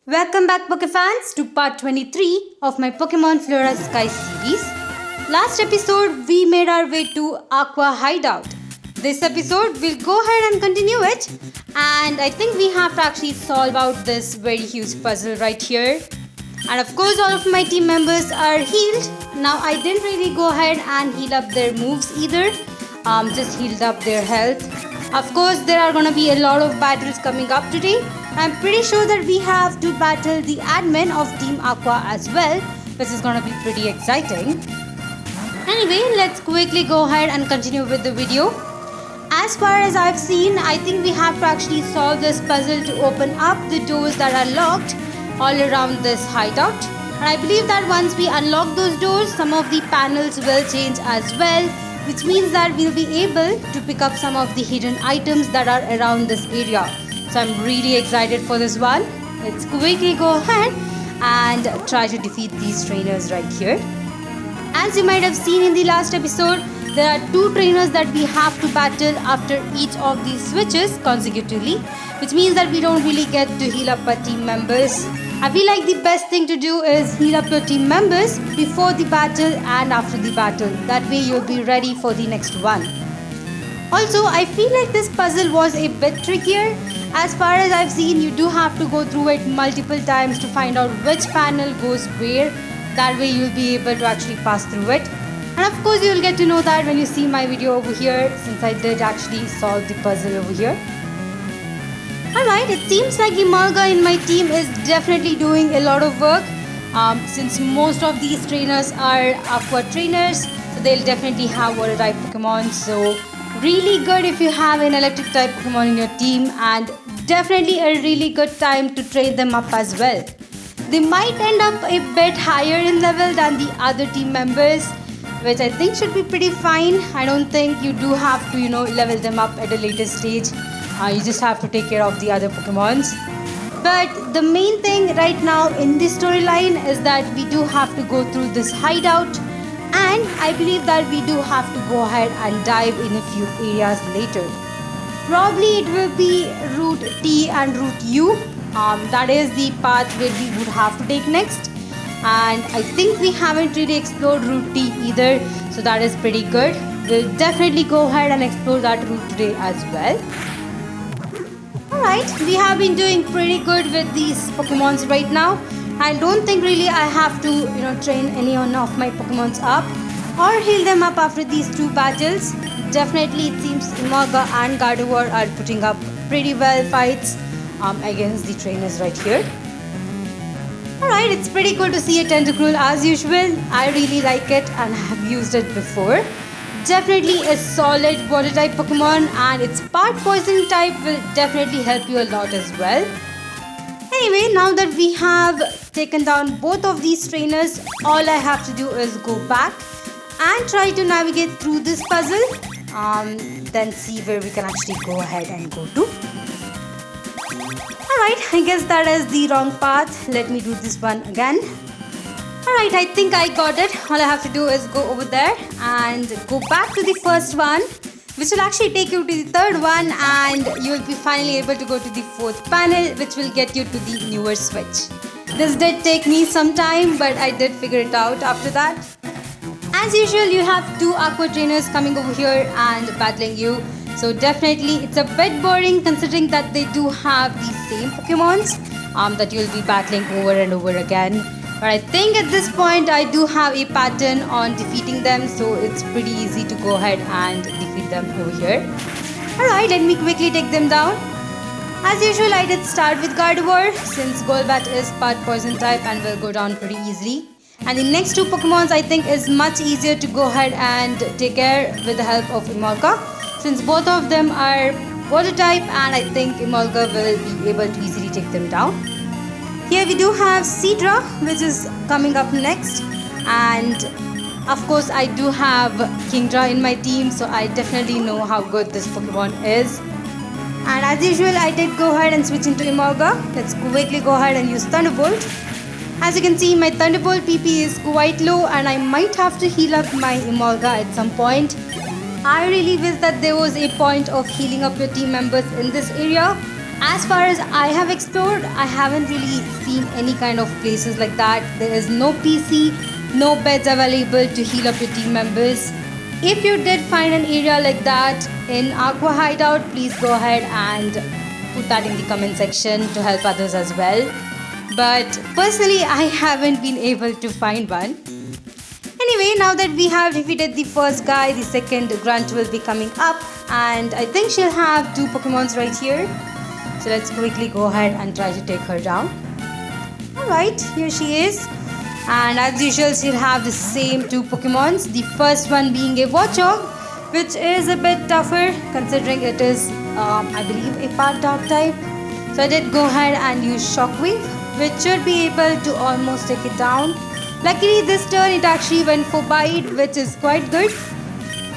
Welcome back Pokefans to part 23 of my Pokemon Flora Sky series. Last episode we made our way to Aqua hideout. This episode we'll go ahead and continue it, and I think we have to actually solve out this very huge puzzle right here. And of course all of my team members are healed. Now I didn't really go ahead and heal up their moves either, just healed up their health. Of course there are gonna be a lot of battles coming up today. I'm pretty sure that we have to battle the admin of Team Aqua as well, which is gonna be pretty exciting. Anyway, let's quickly go ahead and continue with the video. As far as I've seen, I think we have to actually solve this puzzle to open up the doors that are locked all around this hideout. And I believe that once we unlock those doors, some of the panels will change as well, which means that we'll be able to pick up some of the hidden items that are around this area. So I'm really excited for this one. Let's quickly go ahead and try to defeat these trainers right here. As you might have seen in the last episode, there are 2 trainers that we have to battle after each of these switches consecutively, which means that we don't really get to heal up our team members. I feel like the best thing to do is heal up your team members before the battle and after the battle. That way you'll be ready for the next one. Also, I feel like this puzzle was a bit trickier. As far as I've seen, you do have to go through it multiple times to find out which panel goes where. That way you'll be able to actually pass through it. And of course you'll get to know that when you see my video over here, since I did actually solve the puzzle over here. Alright, it seems like Emolga in my team is definitely doing a lot of work. Since most of these trainers are Aqua trainers, so they'll definitely have water type Pokemon. So really good if you have an electric type Pokemon in your team, and definitely a really good time to train them up as well. They might end up a bit higher in level than the other team members, which I think should be pretty fine. I don't think you do have to, level them up at a later stage. You just have to take care of the other Pokemons. But the main thing right now in this storyline is that we do have to go through this hideout, and I believe that we do have to go ahead and dive in a few areas later. Probably it will be Route T and Route U. That is the path where we would have to take next. And I think we haven't really explored Route T either, so that is pretty good. We'll definitely go ahead and explore that route today as well. Alright, we have been doing pretty good with these Pokemons right now. I don't think really I have to, train any one of my Pokemons up or heal them up after these 2 battles. Definitely it seems Emolga and Gardevoir are putting up pretty well fights against the trainers right here. Alright, it's pretty cool to see a Tentacruel as usual. I really like it and have used it before. Definitely a solid water type Pokemon, and its part poison type will definitely help you a lot as well. Anyway, now that we have taken down both of these trainers, all I have to do is go back and try to navigate through this puzzle, then see where we can actually go ahead and go to. Alright, I guess that is the wrong path. Let me do this one again. Alright, I think I got it. All I have to do is go over there and go back to the first one, which will actually take you to the third one, and you will be finally able to go to the 4th panel, which will get you to the newer switch. This did take me some time, but I did figure it out after that. As usual, you have 2 Aqua trainers coming over here and battling you. So definitely it's a bit boring considering that they do have the same Pokemons that you'll be battling over and over again. But I think at this point I do have a pattern on defeating them, so it's pretty easy to go ahead and defeat them over here. Alright, let me quickly take them down. As usual, I did start with Gardevoir since Golbat is part poison type and will go down pretty easily. And the next 2 Pokemons I think is much easier to go ahead and take care with the help of Emolga, since both of them are water type, and I think Emolga will be able to easily take them down. Here we do have Seadra, which is coming up next, and of course I do have Kingdra in my team, so I definitely know how good this Pokemon is. And as usual, I did go ahead and switch into Emolga. Let's quickly go ahead and use Thunderbolt. As you can see, my Thunderbolt PP is quite low, and I might have to heal up my Emolga at some point. I really wish that there was a point of healing up your team members in this area, As far as I have explored, I haven't really seen any kind of places like that. There is no PC, no beds available to heal up your team members. If you did find an area like that in Aqua Hideout, please go ahead and put that in the comment section to help others as well. But personally, I haven't been able to find one. Anyway, now that we have defeated the first guy, the second Grunt will be coming up, and I think she'll have 2 Pokemons right here. So let's quickly go ahead and try to take her down. Alright, here she is. And as usual, she'll have the same 2 Pokemons. The first one being a Watchog, which is a bit tougher considering it is, I believe, a part dark type. So I did go ahead and use Shockwave, which should be able to almost take it down. Luckily, this turn it actually went for Bite, which is quite good.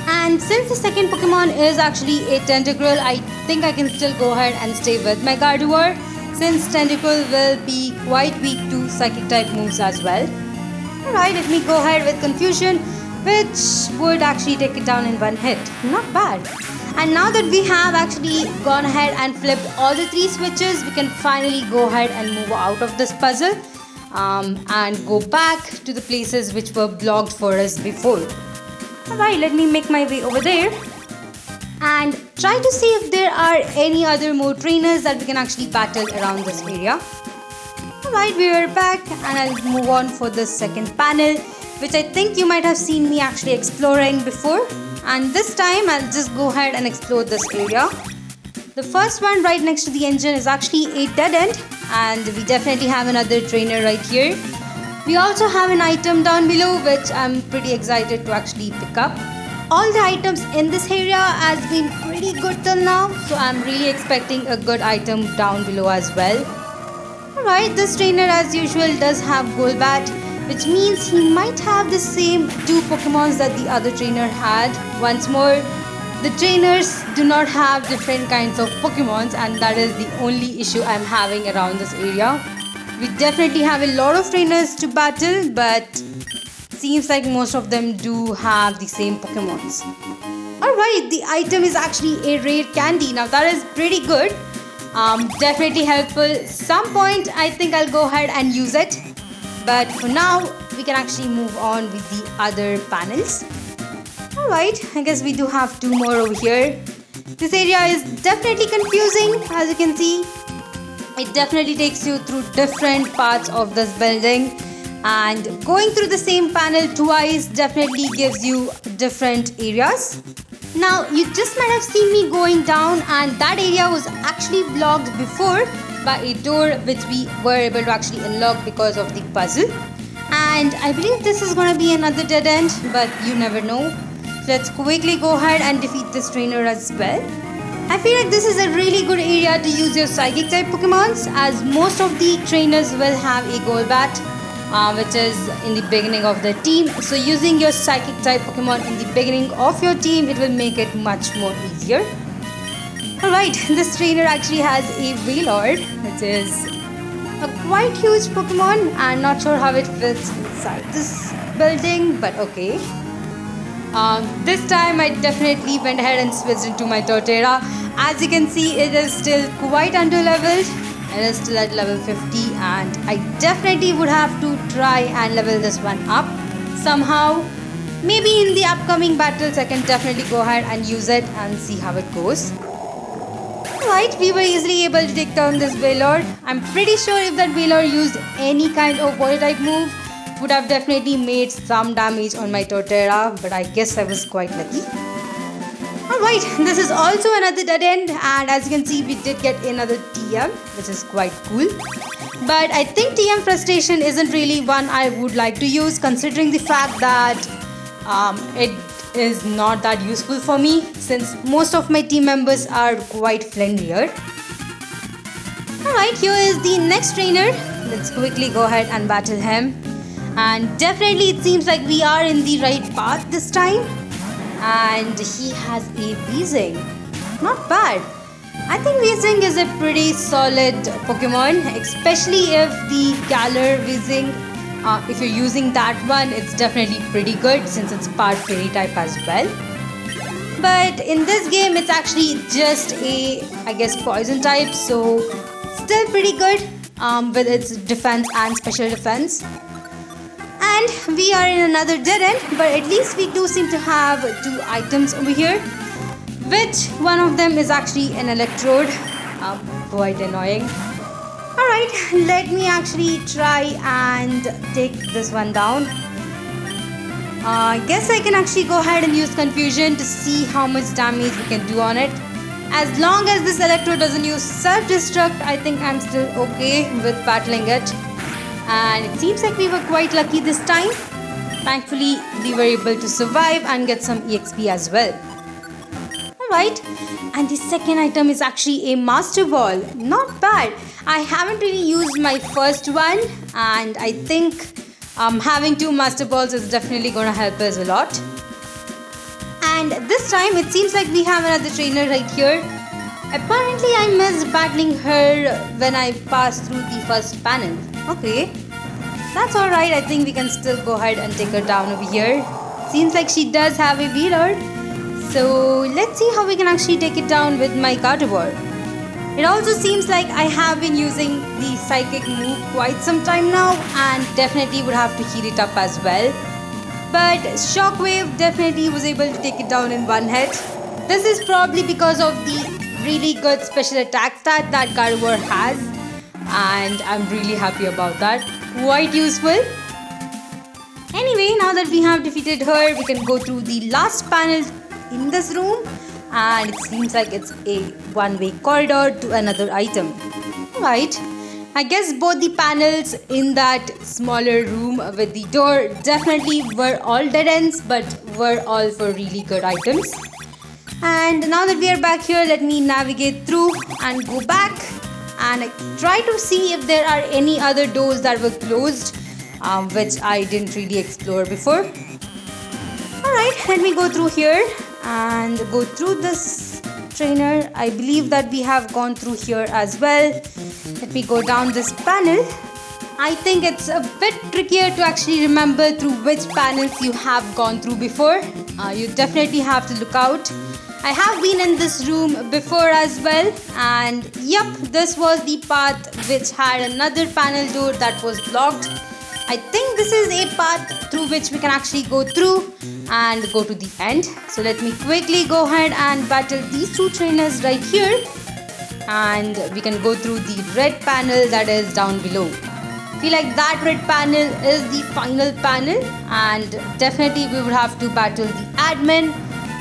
And since the second Pokemon is actually a Tentacruel, I think I can still go ahead and stay with my Gardevoir, since Tentacruel will be quite weak to Psychic type moves as well. Alright, let me go ahead with Confusion, which would actually take it down in 1 hit. Not bad. And now that we have actually gone ahead and flipped all the 3 switches, we can finally go ahead and move out of this puzzle and go back to the places which were blocked for us before. Alright, let me make my way over there and try to see if there are any other more trainers that we can actually battle around this area. Alright, we are back and I'll move on for the second panel, which I think you might have seen me actually exploring before. And this time I'll just go ahead and explore this area. The first one right next to the engine is actually a dead end, and we definitely have another trainer right here. We also have an item down below, which I'm pretty excited to actually pick up. All the items in this area has been pretty good till now, so I'm really expecting a good item down below as well. Alright, this trainer as usual does have Golbat, which means he might have the same 2 Pokemons that the other trainer had. Once more, the trainers do not have different kinds of Pokemons, and that is the only issue I'm having around this area. We definitely have a lot of trainers to battle, but seems like most of them do have the same Pokemons. Alright, the item is actually a rare candy. Now that is pretty good. Definitely helpful. Some point I think I'll go ahead and use it. But for now, we can actually move on with the other panels. Alright, I guess we do have 2 more over here. This area is definitely confusing, as you can see. It definitely takes you through different parts of this building, and going through the same panel twice definitely gives you different areas. Now, you just might have seen me going down, and that area was actually blocked before by a door which we were able to actually unlock because of the puzzle. And I believe this is going to be another dead end, but you never know. So let's quickly go ahead and defeat this trainer as well. I feel like this is a really good area to use your Psychic type Pokemons, as most of the trainers will have a Golbat, which is in the beginning of the team. So using your Psychic type Pokemon in the beginning of your team, it will make it much more easier. Alright, this trainer actually has a Wailord, which is a quite huge Pokemon, and not sure how it fits inside this building, but okay. This time I definitely went ahead and switched into my Torterra. As you can see, it is still quite under-leveled. It is still at level 50, and I definitely would have to try and level this one up somehow. Maybe in the upcoming battles I can definitely go ahead and use it and see how it goes. Alright, we were easily able to take down this Wailord. I'm pretty sure if that Wailord used any kind of water type move, would have definitely made some damage on my Torterra, but I guess I was quite lucky. Alright, this is also another dead end, and as you can see, we did get another TM, which is quite cool. But I think TM Frustration isn't really one I would like to use, considering the fact that it is not that useful for me, since most of my team members are quite friendlier. Alright, here is the next trainer. Let's quickly go ahead and battle him. And definitely it seems like we are in the right path this time. And he has a Weezing. Not bad. I think Weezing is a pretty solid Pokemon, especially if the Galar Weezing, if you're using that one, it's definitely pretty good since it's part Fairy type as well. But in this game, it's actually just a, I guess, poison type. So still pretty good with its defense and special defense. And we are in another dead end, but at least we do seem to have 2 items over here. Which one of them is actually an Electrode. Quite annoying. Alright, let me actually try and take this one down. I guess I can actually go ahead and use Confusion to see how much damage we can do on it. As long as this Electrode doesn't use self-destruct, I think I'm still okay with battling it. And it seems like we were quite lucky this time. Thankfully, we were able to survive and get some EXP as well. Alright, and the second item is actually a Master Ball. Not bad. I haven't really used my first one, and I think having 2 Master Balls is definitely going to help us a lot. And this time it seems like we have another trainer right here. Apparently I missed battling her when I passed through the first panel. Okay, that's alright. I think we can still go ahead and take her down over here. Seems like she does have a reload. So let's see how we can actually take it down with my Gardevoir. It also seems like I have been using the Psychic move quite some time now and definitely would have to heat it up as well. But Shockwave definitely was able to take it down in one hit. This is probably because of the really good special attack stat that Gardevoir has, and I'm really happy about that. Quite useful. Anyway, now that we have defeated her, we can go through the last panel in this room, and it seems like it's a one-way corridor to another item. Right, I guess both the panels in that smaller room with the door definitely were all dead ends, but were all for really good items. And now that we are back here, let me navigate through and go back and try to see if there are any other doors that were closed, which I didn't really explore before. Alright, let me go through here and go through this trainer. I believe that we have gone through here as well. Let me go down this panel. I think it's a bit trickier to actually remember through which panels you have gone through before. You definitely have to look out. I have been in this room before as well, and yep, this was the path which had another panel door that was blocked. I think this is a path through which we can actually go through and go to the end. So let me quickly go ahead and battle these 2 trainers right here, and we can go through the red panel that is down below. I feel like that red panel is the final panel, and definitely we would have to battle the admin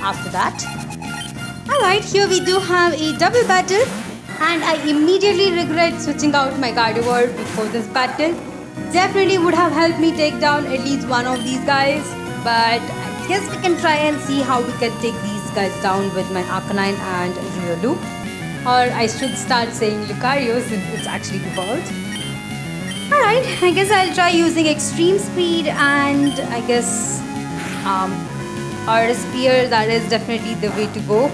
after that. Alright, here we do have a double battle, and I immediately regret switching out my Gardevoir before this battle. Definitely would have helped me take down at least one of these guys, but I guess we can try and see how we can take these guys down with my Arcanine and Riolu. Or I should start saying Lucario since it's actually evolved. Alright, I guess I'll try using Extreme Speed and I guess Aura Spear. That is definitely the way to go.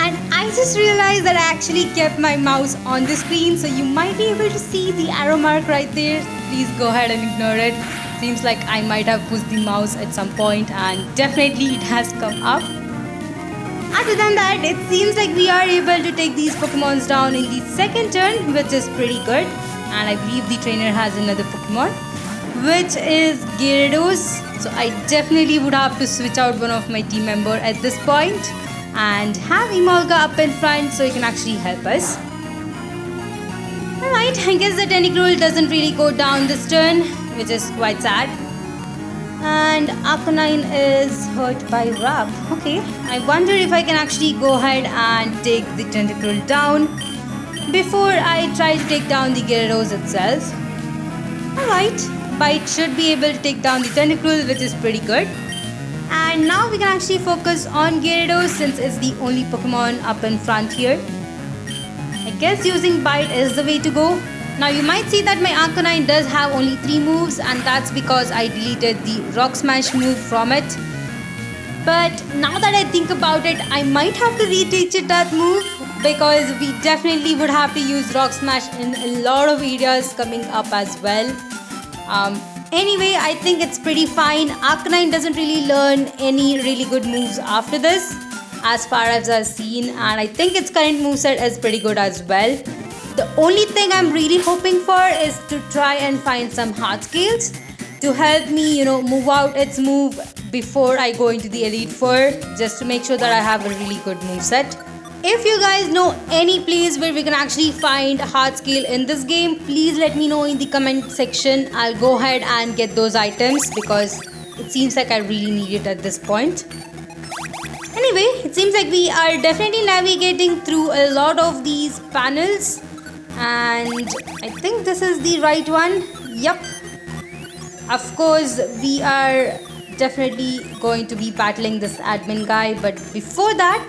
And I just realized that I actually kept my mouse on the screen, so you might be able to see the arrow mark right there. Please go ahead and ignore it. Seems like I might have pushed the mouse at some point, and definitely it has come up. Other than that, it seems like we are able to take these Pokemons down in the second turn, which is pretty good. And I believe the trainer has another Pokemon, which is Gyarados. So I definitely would have to switch out one of my team member at this point and have Emolga up in front so he can actually help us. Alright, I guess the Tentacruel doesn't really go down this turn, which is quite sad. And Arcanine is hurt by Rap. Okay, I wonder if I can actually go ahead and take the Tentacruel down before I try to take down the Gyarados itself. Alright, Bite should be able to take down the Tentacruel, which is pretty good. And now we can actually focus on Gyarados since it's the only Pokemon up in front here. I guess using Bite is the way to go. Now you might see that my Arcanine does have only 3 moves, and that's because I deleted the Rock Smash move from it. But now that I think about it, I might have to reteach it that move, because we definitely would have to use Rock Smash in a lot of areas coming up as well. Anyway, I think it's pretty fine. Arcanine doesn't really learn any really good moves after this. as far as I've seen, and I think its current moveset is pretty good as well. The only thing I'm really hoping for is to try and find some hard scales to help me, move out its move before I go into the Elite Four, just to make sure that I have a really good moveset. If you guys know any place where we can actually find hard scale in this game, please let me know in the comment section. I'll go ahead and get those items because it seems like I really need it at this point. Anyway, it seems like we are definitely navigating through a lot of these panels, and I think this is the right one. Yup. Of course, we are definitely going to be battling this admin guy, but before that,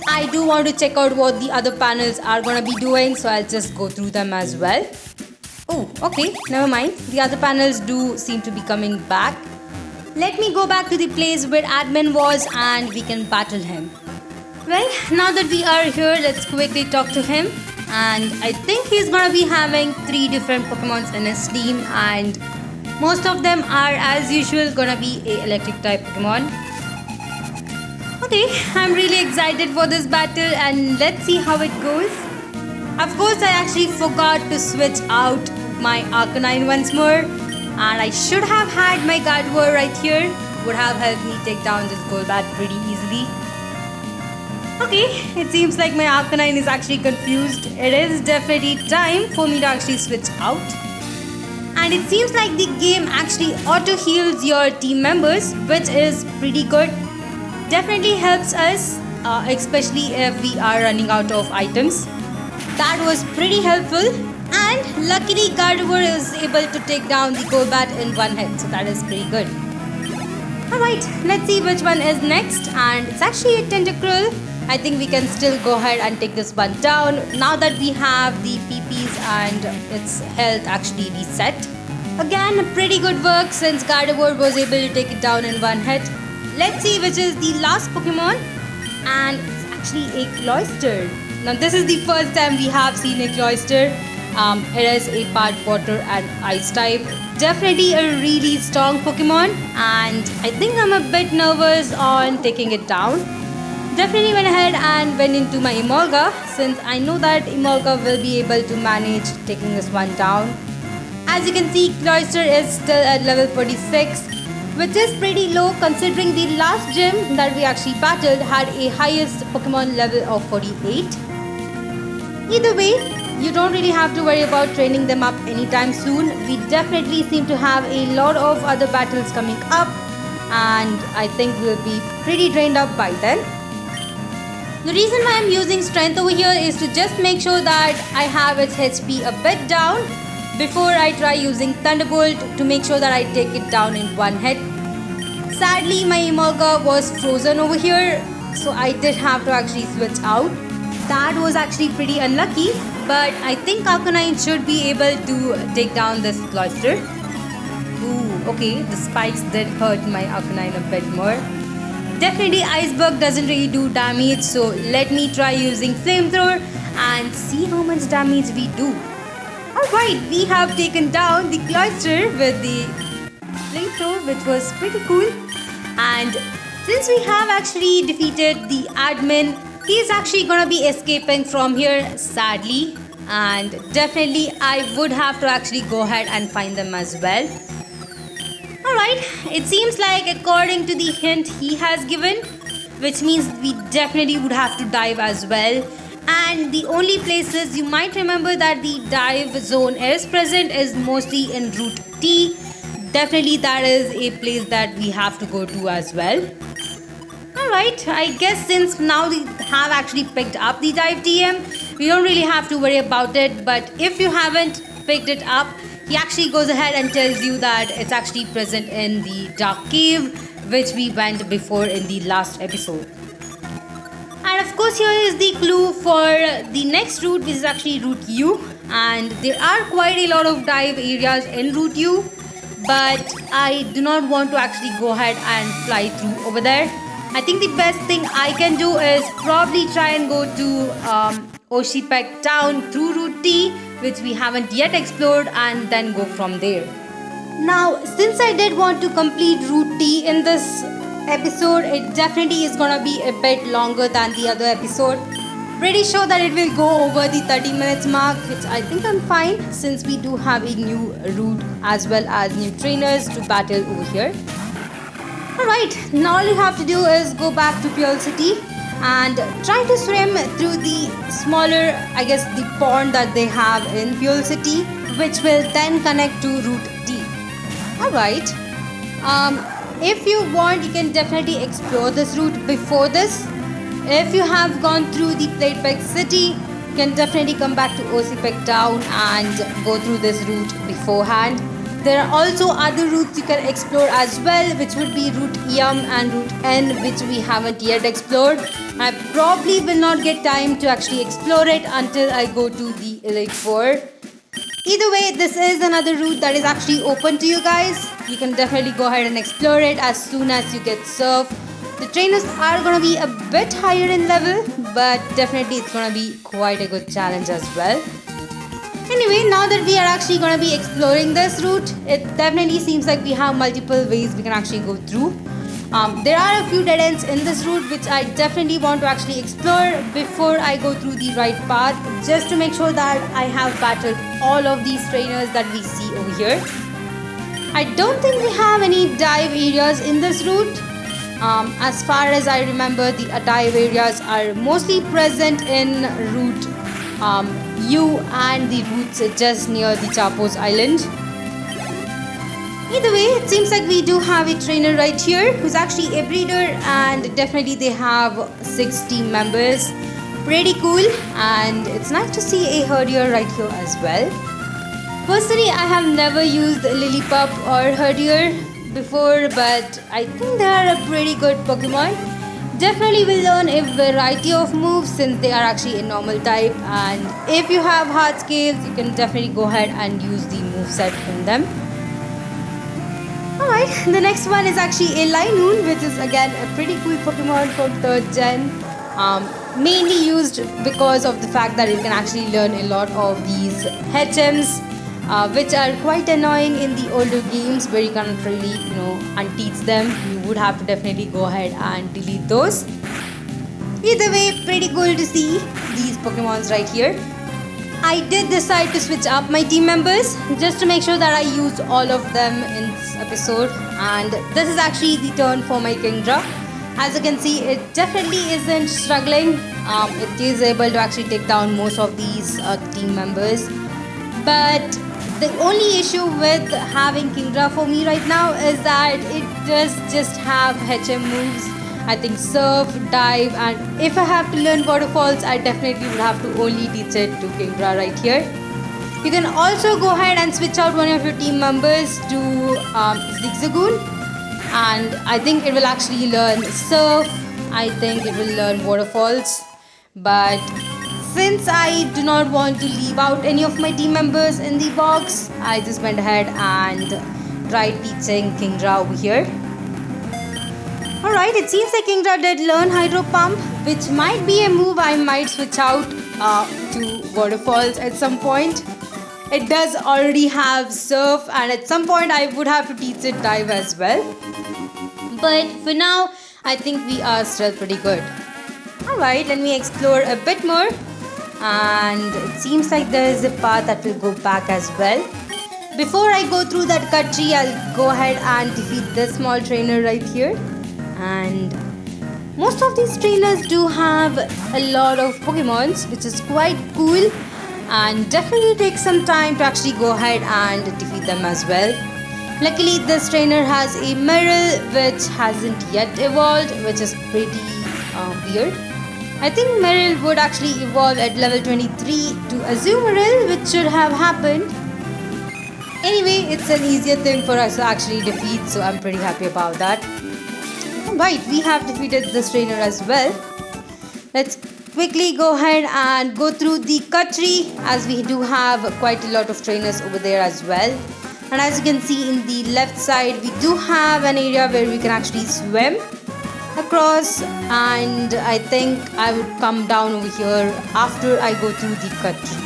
I do want to check out what the other panels are going to be doing, so I'll just go through them as well. Oh, okay, never mind. The other panels do seem to be coming back. Let me go back to the place where admin was and we can battle him. Well, now that we are here, let's quickly talk to him. And I think he's going to be having 3 different Pokemons in his team, and most of them are, as usual, going to be a electric type Pokemon. Okay, I'm really excited for this battle, and let's see how it goes. Of course, I actually forgot to switch out my Arcanine once more, and I should have had my Gardevoir right here. Would have helped me take down this Golbat pretty easily. Okay, it seems like my Arcanine is actually confused. It is definitely time for me to actually switch out. And it seems like the game actually auto-heals your team members, which is pretty good. Definitely helps us, especially if we are running out of items. That was pretty helpful. And luckily Gardevoir is able to take down the Golbat in one hit, so that is pretty good. Alright, let's see which one is next, and it's actually a Tentacruel. I think we can still go ahead and take this one down now that we have the PPs and its health actually reset. Again, pretty good work since Gardevoir was able to take it down in one hit. Let's see which is the last Pokemon, and it's actually a Cloyster. Now this is the first time we have seen a Cloyster. It is a part water and ice type. Definitely a really strong Pokemon, and I think I'm a bit nervous on taking it down. Definitely went ahead and went into my Emolga, since I know that Emolga will be able to manage taking this one down. As you can see, Cloyster is still at level 46, which is pretty low considering the last gym that we actually battled had a highest Pokemon level of 48. Either way, you don't really have to worry about training them up anytime soon. We definitely seem to have a lot of other battles coming up, and I think we'll be pretty drained up by then. The reason why I'm using strength over here is to just make sure that I have its HP a bit down before I try using Thunderbolt to make sure that I take it down in one hit. Sadly, my Emolga was frozen over here, so I did have to actually switch out. That was actually pretty unlucky, but I think Arcanine should be able to take down this Cloyster. Ooh, okay, the spikes did hurt my Arcanine a bit more. Definitely Iceberg doesn't really do damage, so let me try using Flamethrower and see how much damage we do. Alright, we have taken down the Cloyster with the Flamethrower, which was pretty cool. And since we have actually defeated the admin, he's actually gonna be escaping from here, sadly. And definitely I would have to actually go ahead and find them as well. Alright, it seems like according to the hint he has given, which means we definitely would have to dive as well. And the only places you might remember that the dive zone is present is mostly in Route T. Definitely that is a place that we have to go to as well. Alright, I guess since now we have actually picked up the dive TM, we don't really have to worry about it. But if you haven't picked it up, he actually goes ahead and tells you that it's actually present in the dark cave, which we went before in the last episode. And of course, here is the clue for the next route, which is actually Route U. And there are quite a lot of dive areas in Route U, but I do not want to actually go ahead and fly through over there. I think the best thing I can do is probably try and go to Oshipek town through Route T, which we haven't yet explored, and then go from there. Now, since I did want to complete Route T in this episode, it definitely is gonna be a bit longer than the other episode. Pretty sure that it will go over the 30 minutes mark, which I think I'm fine since we do have a new route as well as new trainers to battle over here. Alright, now all you have to do is go back to Pure City and try to swim through the smaller, I guess, the pond that they have in Pure City, which will then connect to Route D. Alright, if you want, you can definitely explore this route before this. If you have gone through the Platepeg City, you can definitely come back to Ocpeg Town and go through this route beforehand. There are also other routes you can explore as well, which would be Route Yum and Route N, which we haven't yet explored. I probably will not get time to actually explore it until I go to the Elite Four. Either way, this is another route that is actually open to you guys. You can definitely go ahead and explore it as soon as you get served. The trainers are going to be a bit higher in level, but definitely it's going to be quite a good challenge as well. Anyway, now that we are actually going to be exploring this route, it definitely seems like we have multiple ways we can actually go through. There are a few dead ends in this route which I definitely want to actually explore before I go through the right path, just to make sure that I have battled all of these trainers that we see over here. I don't think we have any dive areas in this route. As far as I remember, the dive areas are mostly present in Route U and the routes just near the Chapos Island. Either way, it seems like we do have a trainer right here who's actually a breeder, and definitely they have 6 team members. Pretty cool, and it's nice to see a herdier right here as well. Personally, I have never used Lillipup or herdier before, but I think they are a pretty good Pokemon. Definitely will learn a variety of moves since they are actually a normal type, and if you have hard scales, you can definitely go ahead and use the moveset from them. Alright, the next one is actually a Linoon, which is again a pretty cool Pokemon from 3rd gen. Mainly used because of the fact that it can actually learn a lot of these HMs, which are quite annoying in the older games where you can't really, unteach them. You would have to definitely go ahead and delete those. Either way, pretty cool to see these Pokemons right here. I did decide to switch up my team members just to make sure that I use all of them in this episode, and this is actually the turn for my Kingdra. As you can see, it definitely isn't struggling. It is able to actually take down most of these team members, but the only issue with having Kingdra for me right now is that it does just have HM moves. I think Surf, Dive, and if I have to learn Waterfalls, I definitely would have to only teach it to Kingdra right here. You can also go ahead and switch out one of your team members to Zigzagoon, and I think it will actually learn Surf. I think it will learn Waterfalls, but since I do not want to leave out any of my team members in the box, I just went ahead and tried teaching Kingdra over here. Alright, it seems like Kingdra did learn Hydro Pump, which might be a move I might switch out to Waterfalls at some point. It does already have Surf, and at some point I would have to teach it Dive as well. But for now, I think we are still pretty good. Alright, let me explore a bit more. And it seems like there is a path that will go back as well. Before I go through that cut tree, I'll go ahead and defeat this small trainer right here. And most of these trainers do have a lot of Pokemons, which is quite cool, and definitely takes some time to actually go ahead and defeat them as well. Luckily, this trainer has a Meryl which hasn't yet evolved, which is pretty weird. I think Meryl would actually evolve at level 23 to Azumarill, which should have happened. Anyway, it's an easier thing for us to actually defeat, so I'm pretty happy about that. Right, we have defeated this trainer as well. Let's quickly go ahead and go through the cut tree, as we do have quite a lot of trainers over there as well. And as you can see in the left side, we do have an area where we can actually swim across, and I think I would come down over here after I go through the cut tree.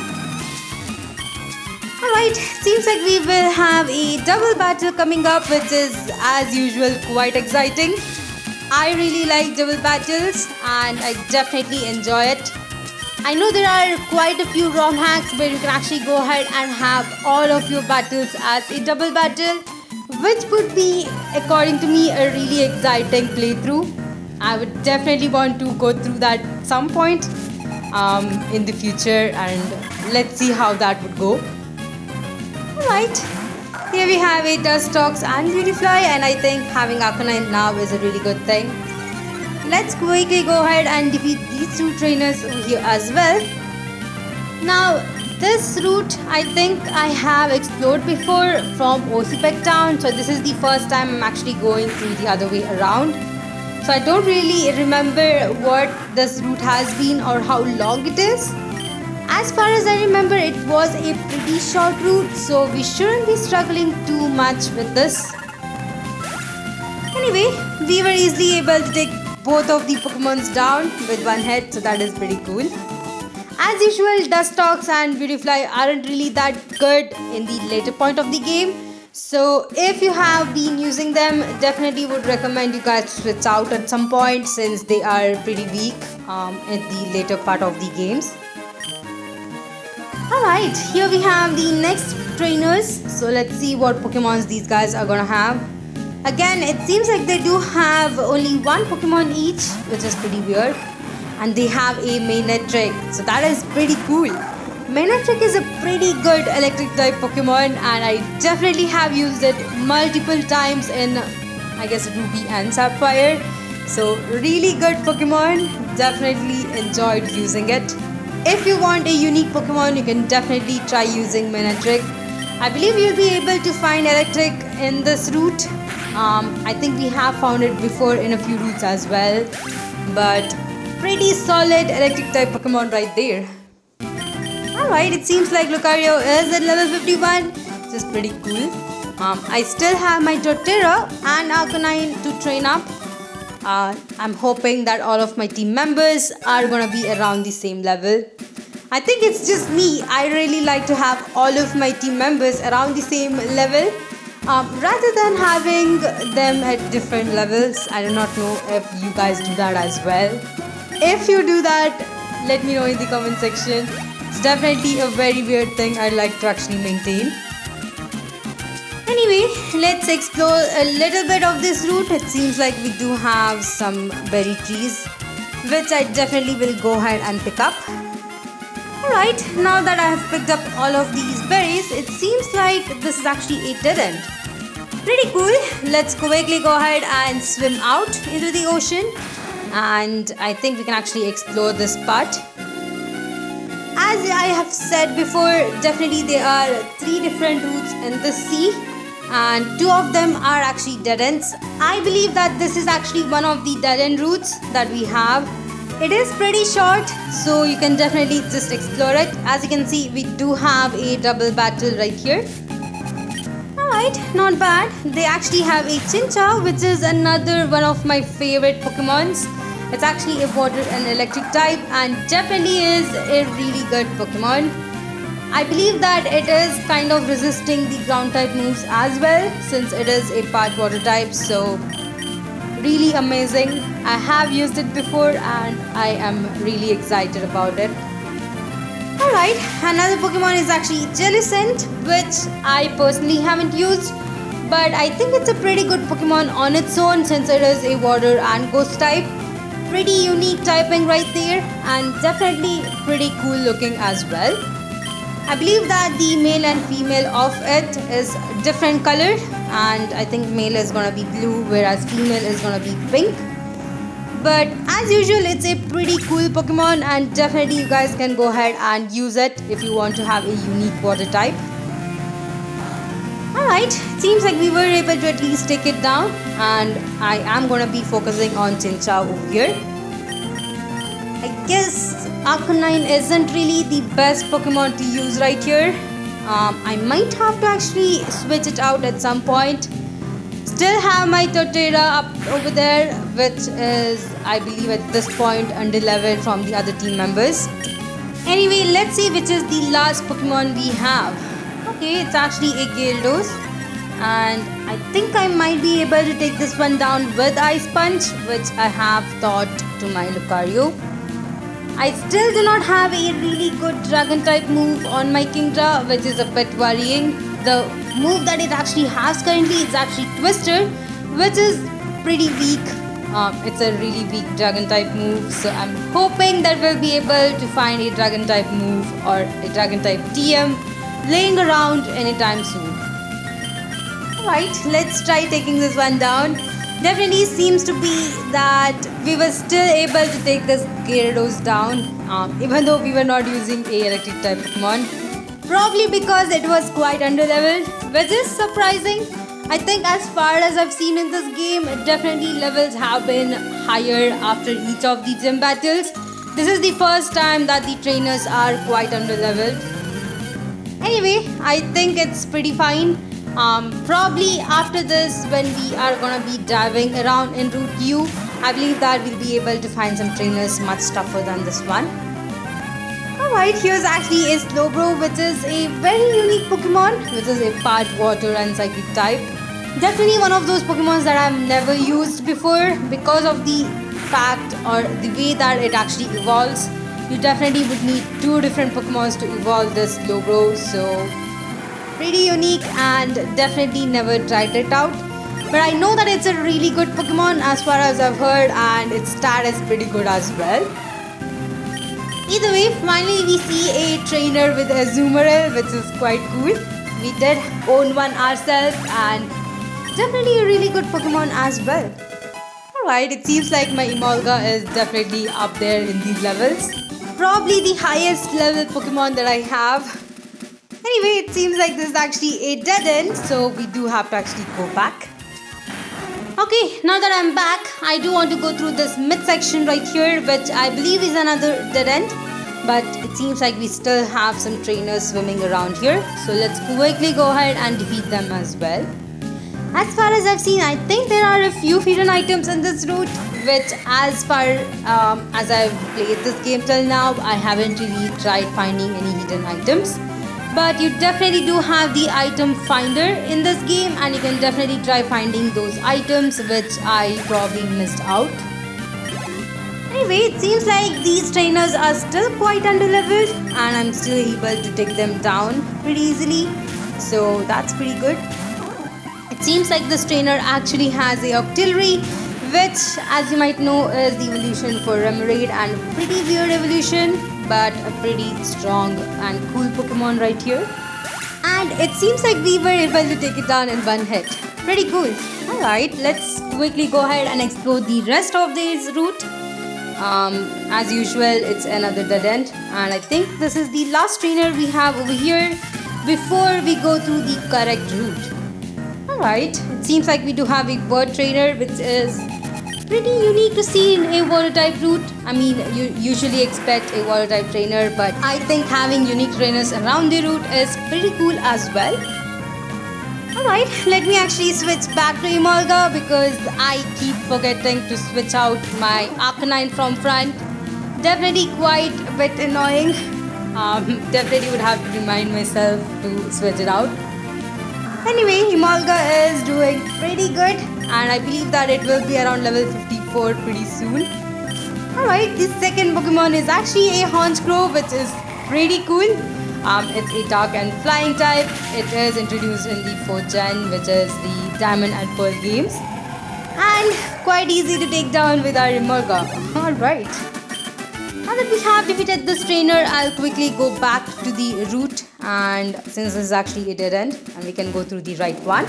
Alright, seems like we will have a double battle coming up, which is as usual quite exciting. I really like double battles and I definitely enjoy it. I know there are quite a few ROM hacks where you can actually go ahead and have all of your battles as a double battle, which would be, according to me, a really exciting playthrough. I would definitely want to go through that some point in the future, and let's see how that would go. Alright, here we have a Dustox and Beautyfly, and I think having Aqua now is a really good thing. Let's quickly go ahead and defeat these two trainers over here as well. Now, this route I think I have explored before from Ocipec Town, so this is the first time I'm actually going through the other way around. So I don't really remember what this route has been or how long it is. As far as I remember, it was a pretty short route, so we shouldn't be struggling too much with this. Anyway, we were easily able to take both of the Pokemons down with one hit, so that is pretty cool. As usual, Dustox and Beautyfly aren't really that good in the later point of the game. So if you have been using them, definitely would recommend you guys to switch out at some point since they are pretty weak in the later part of the games. Alright, here we have the next trainers. So let's see what Pokemons these guys are gonna have. Again, it seems like they do have only one Pokemon each, which is pretty weird. And they have a Manectric, so that is pretty cool. Manectric is a pretty good electric type Pokemon, and I definitely have used it multiple times in, I guess, Ruby and Sapphire. So really good Pokemon, definitely enjoyed using it. If you want a unique Pokemon, you can definitely try using Manectric. I believe you'll be able to find electric in this route. I think we have found it before in a few routes as well, but pretty solid electric type Pokemon right there. Alright, it seems like Lucario is at level 51, which is pretty cool. I still have my Torterra and Arcanine to train up. I'm hoping that all of my team members are gonna be around the same level. I think it's just me. I really like to have all of my team members around the same level rather than having them at different levels. I do not know if you guys do that as well. If you do that, let me know in the comment section. It's definitely a very weird thing I'd like to actually maintain. Anyway, let's explore a little bit of this route. It seems like we do have some berry trees, which I definitely will go ahead and pick up. Alright, now that I have picked up all of these berries, it seems like this is actually a dead end. Pretty cool. Let's quickly go ahead and swim out into the ocean, and I think we can actually explore this part. As I have said before, definitely there are 3 different routes in the sea, and 2 of them are actually dead ends. I believe that this is actually one of the dead end routes that we have. It is pretty short, so you can definitely just explore it. As you can see, we do have a double battle right here. Alright, not bad. They actually have a Chincha, which is another one of my favorite Pokemons. It's actually a water and electric type and definitely is a really good Pokemon. I believe that it is kind of resisting the ground type moves as well, since it is a part water type, so really amazing. I have used it before and I am really excited about it. Alright, another Pokemon is actually Jellicent, which I personally haven't used, but I think it's a pretty good Pokemon on its own since it is a water and ghost type. Pretty unique typing right there and definitely pretty cool looking as well. I believe that the male and female of it is different color, and I think male is gonna be blue whereas female is gonna be pink. But as usual, it's a pretty cool Pokemon and definitely you guys can go ahead and use it if you want to have a unique water type. Alright, seems like we were able to at least take it down, and I am gonna be focusing on Chincha over here. I guess Arcanine isn't really the best Pokemon to use right here. I might have to actually switch it out at some point. Still have my Torterra up over there, which is, I believe at this point, under level from the other team members. Anyway, let's see which is the last Pokemon we have. Okay, it's actually a Gyarados. and I think I might be able to take this one down with Ice Punch, which I have taught to my Lucario. I still do not have a really good dragon type move on my Kingdra, which is a bit worrying. The move that it actually has currently is actually Twister, which is pretty weak. It's a really weak dragon type move, so I'm hoping that we'll be able to find a dragon type move or a dragon type TM laying around anytime soon. Alright, let's try taking this one down. Definitely seems to be that we were still able to take this Gyarados down, even though we were not using a electric type Pokemon. Probably because it was quite underleveled, which is surprising. I think as far as I've seen in this game, definitely levels have been higher after each of the gym battles. This is the first time that the trainers are quite underleveled. Anyway, I think it's pretty fine. Probably after this, when we are gonna be diving around in Route U, I believe that we'll be able to find some trainers much tougher than this one. Alright, here's actually a Slowbro, which is a very unique Pokemon, which is a part water and psychic type. Definitely one of those Pokemons that I've never used before because of the fact or the way that it actually evolves. You definitely would need two different Pokemons to evolve this Slowbro, so pretty unique and definitely never tried it out. But I know that it's a really good Pokemon as far as I've heard, and its stat is pretty good as well. Either way, finally we see a trainer with a Azumarill, which is quite cool. We did own one ourselves and definitely a really good Pokemon as well. Alright, it seems like my Emolga is definitely up there in these levels. Probably the highest level Pokemon that I have. Anyway, it seems like this is actually a dead end, so we do have to actually go back. Okay, now that I'm back, I do want to go through this midsection right here, which I believe is another dead end. But it seems like we still have some trainers swimming around here. So let's quickly go ahead and defeat them as well. As far as I've seen, I think there are a few hidden items in this route, which as far as I've played this game till now, I haven't really tried finding any hidden items. But you definitely do have the item finder in this game, and you can definitely try finding those items, which I probably missed out. Anyway, it seems like these trainers are still quite underleveled, and I'm still able to take them down pretty easily. So that's pretty good. It seems like this trainer actually has a Octillery, which as you might know is the evolution for Remoraid, and a pretty weird evolution, but a pretty strong and cool Pokemon right here. And it seems like we were able to take it down in one hit. Pretty cool. Alright, let's quickly go ahead and explore the rest of this route. As usual, it's another dead end, and I think this is the last trainer we have over here before we go through the correct route. Alright, it seems like we do have a bird trainer, which is pretty unique to see in a water type route. I mean, you usually expect a water type trainer, but I think having unique trainers around the route is pretty cool as well. Alright, let me actually switch back to Emolga because I keep forgetting to switch out my Arcanine from front. Definitely quite a bit annoying. Definitely would have to remind myself to switch it out. Anyway, Emolga is doing pretty good, and I believe that it will be around level 54 pretty soon. Alright, this second Pokemon is actually a Honchkrow, which is pretty cool. It's a dark and flying type. It is introduced in the 4th gen, which is the Diamond and Pearl games, and quite easy to take down with our Emolga. Alright. Now that we have defeated this trainer, I'll quickly go back to the route, and since this is actually a dead end, and we can go through the right one.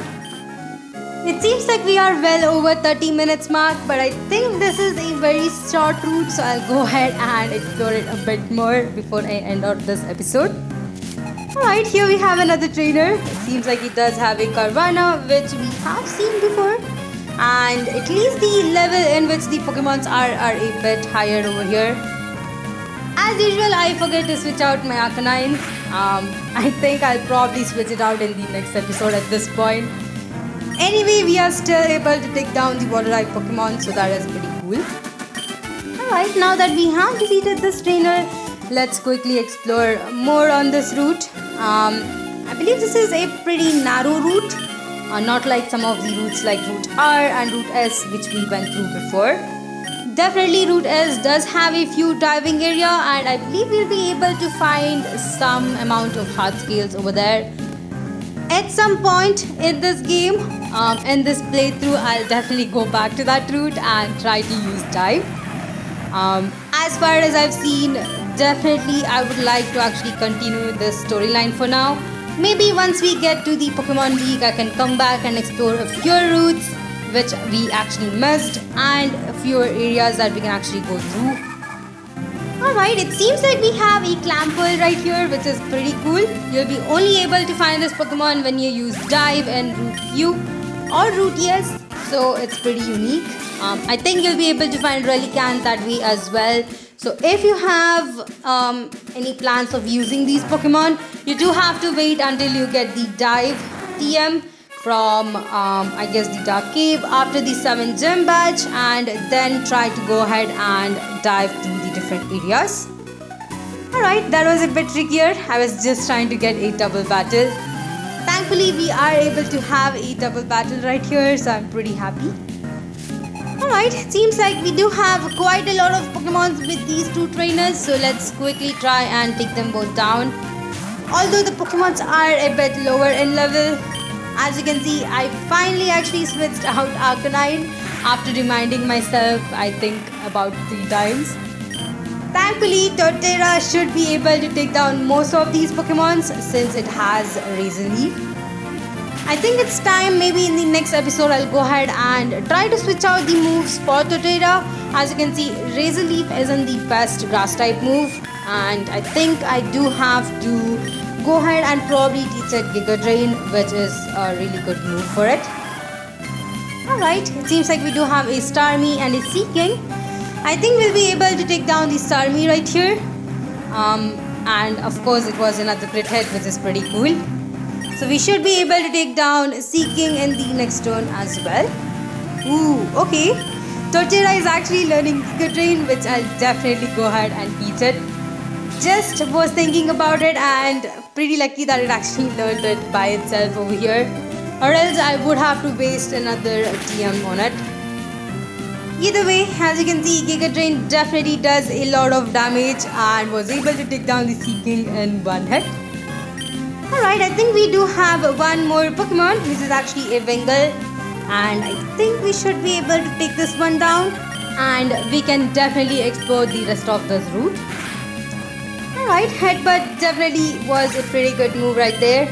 It seems like we are well over 30 minutes mark, but I think this is a very short route, so I'll go ahead and explore it a bit more before I end out this episode. Alright, here we have another trainer. It seems like it does have a Carvana, which we have seen before, and at least the level in which the Pokemons are a bit higher over here. As usual, I forget to switch out my Arcanine. I think I'll probably switch it out in the next episode at this point. Anyway, we are still able to take down the water type Pokemon, so that is pretty cool. Alright, now that we have defeated this trainer, let's quickly explore more on this route. I believe this is a pretty narrow route, not like some of the routes like Route R and Route S, which we went through before. Definitely Route S does have a few diving area, and I believe we'll be able to find some amount of hard scales over there. At some point in this game, in this playthrough, I'll definitely go back to that route and try to use dive. As far as I've seen, definitely I would like to actually continue this storyline for now. Maybe once we get to the Pokemon League, I can come back and explore a few routes which we actually missed and a few areas that we can actually go through. Alright, it seems like we have a Clample right here, which is pretty cool. You'll be only able to find this Pokemon when you use Dive in Route U or Route S, so it's pretty unique. I think you'll be able to find Relicanth that way as well. So if you have any plans of using these Pokemon, you do have to wait until you get the Dive TM from I guess the Dark Cave after the 7 gym badge, and then try to go ahead and dive through the different areas. Alright, that was a bit trickier. I was just trying to get a double battle. Thankfully we are able to have a double battle right here, so I'm pretty happy. Alright, it seems like we do have quite a lot of Pokemons with these two trainers, so let's quickly try and take them both down. Although the Pokemons are a bit lower in level, as you can see, I finally actually switched out Arcanine after reminding myself, I think, about 3 times. Thankfully, Torterra should be able to take down most of these Pokemons since it has Razor Leaf. I think it's time, maybe in the next episode I'll go ahead and try to switch out the moves for Torterra. As you can see, Razor Leaf isn't the best grass type move, and I think I do have to go ahead and probably teach it Giga Drain, which is a really good move for it. Alright, it seems like we do have a Starmie and a Seaking. I think we'll be able to take down the Starmie right here. And of course it was another crit hit, which is pretty cool. So we should be able to take down Seaking in the next turn as well. Ooh, okay. Torterra is actually learning Giga Drain, which I'll definitely go ahead and teach it. Just was thinking about it and pretty lucky that it actually learned it by itself over here, or else I would have to waste another TM on it. Either way, as you can see, Giga Drain definitely does a lot of damage and was able to take down the Seaking in one hit. Alright, I think we do have one more Pokemon, which is actually a Wingull, and I think we should be able to take this one down, and we can definitely explore the rest of this route. Alright, Headbutt definitely was a pretty good move right there.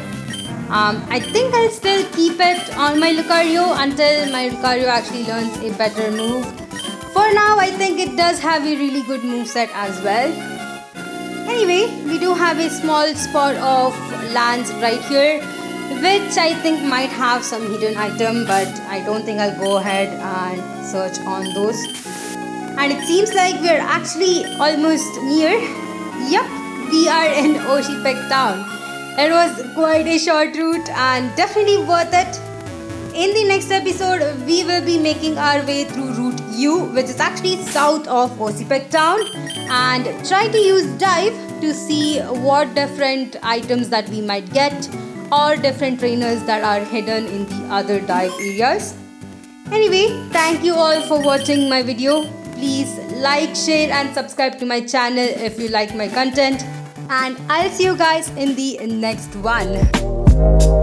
I think I'll still keep it on my Lucario until my Lucario actually learns a better move. For now, I think it does have a really good moveset as well. Anyway, we do have a small spot of lands right here, which I think might have some hidden item, but I don't think I'll go ahead and search on those. And it seems like we're actually almost near. Yep, we are in Oshipek town. It was quite a short route and definitely worth it. In the next episode, we will be making our way through Route U, which is actually south of Oshipek town, and try to use Dive to see what different items that we might get or different trainers that are hidden in the other dive areas. Anyway, thank you all for watching my video. Please like, share and subscribe to my channel if you like my content. And I'll see you guys in the next one.